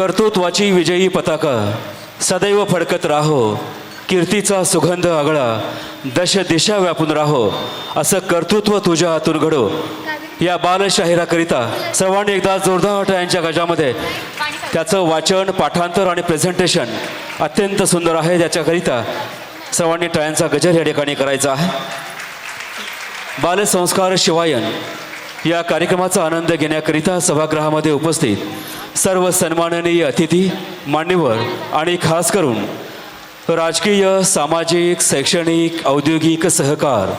कर्तृत्वाची विजयी पताका सदैव फडकत राहो, कीर्तीचा सुगंध आगळा दश दिशा व्यापून राहो, असं कर्तृत्व तुझ्या हातून घडो. या बालशाहिराकरिता सर्वांनी एकदा जोरदार टाळ्यांच्या गजामध्ये त्याचं वाचन, पाठांतर आणि प्रेझेंटेशन अत्यंत सुंदर आहे. त्याच्याकरिता सर्वांनी टाळ्यांचा गजर या ठिकाणी करायचा आहे. बालसंस्कार शिवायन या कार्यक्रमाचा आनंद घेण्याकरिता सभागृहामध्ये उपस्थित सर्व सन्माननीय अतिथी, मान्यवर आणि खास करून राजकीय, सामाजिक, शैक्षणिक, औद्योगिक सहकार,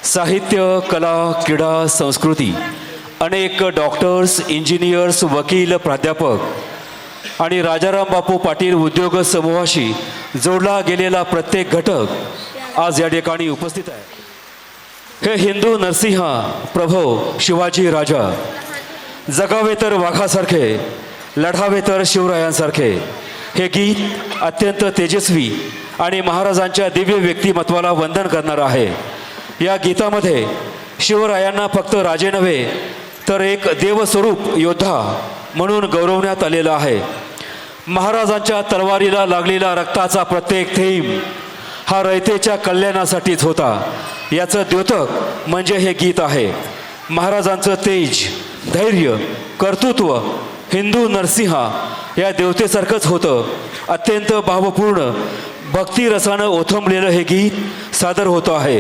साहित्य, कला, क्रीडा, संस्कृती, अनेक डॉक्टर्स, इंजिनियर्स, वकील, प्राध्यापक आणि राजाराम बापू पाटील उद्योग समूहाशी जोडला गेलेला प्रत्येक घटक आज या ठिकाणी उपस्थित आहे. हे हिंदू नरसिंहा प्रभो शिवाजी राजा, जगावे तर वाघासारखे, लढावे तर शिवरायांसारखे. हे गीत अत्यंत तेजस्वी आणि महाराजांच्या दिव्य व्यक्तिमत्वाला वंदन करणार आहे. या गीतामध्ये शिवरायांना फक्त राजे नव्हे तर एक देवस्वरूप योद्धा म्हणून गौरवण्यात आलेलं आहे. महाराजांच्या तलवारीला लागलेला रक्ताचा प्रत्येक थेंब हा रयतेच्या कल्याणासाठीच होता. याचं द्योतक म्हणजे हे गीत आहे. महाराजांचं तेज, धैर्य, कर्तृत्व हिंदू नरसिंहा या देवतेसारखंच होतं. अत्यंत भावपूर्ण भक्तिरसानं ओथंबलेलं हे गीत सादर होतं आहे.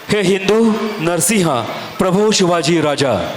हे हिंदू नरसिंहा प्रभू शिवाजी राजा.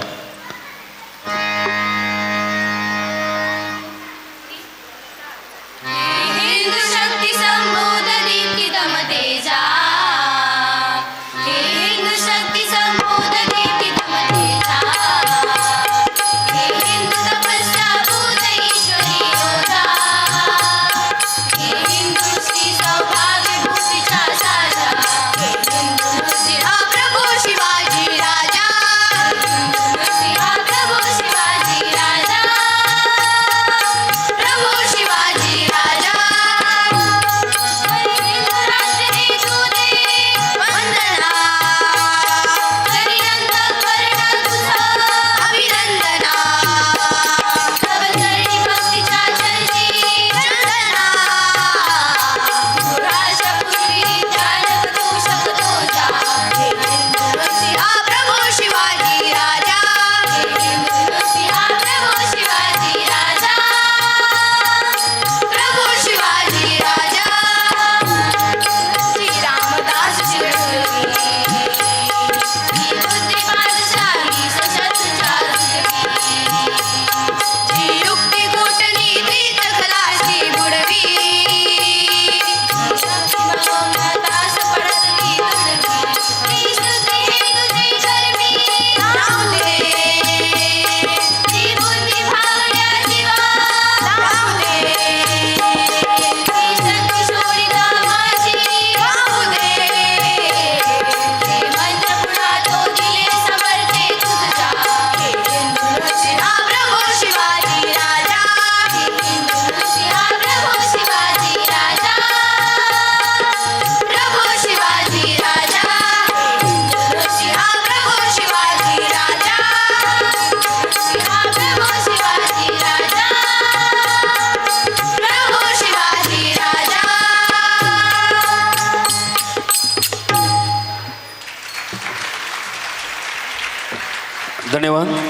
धन्यवाद.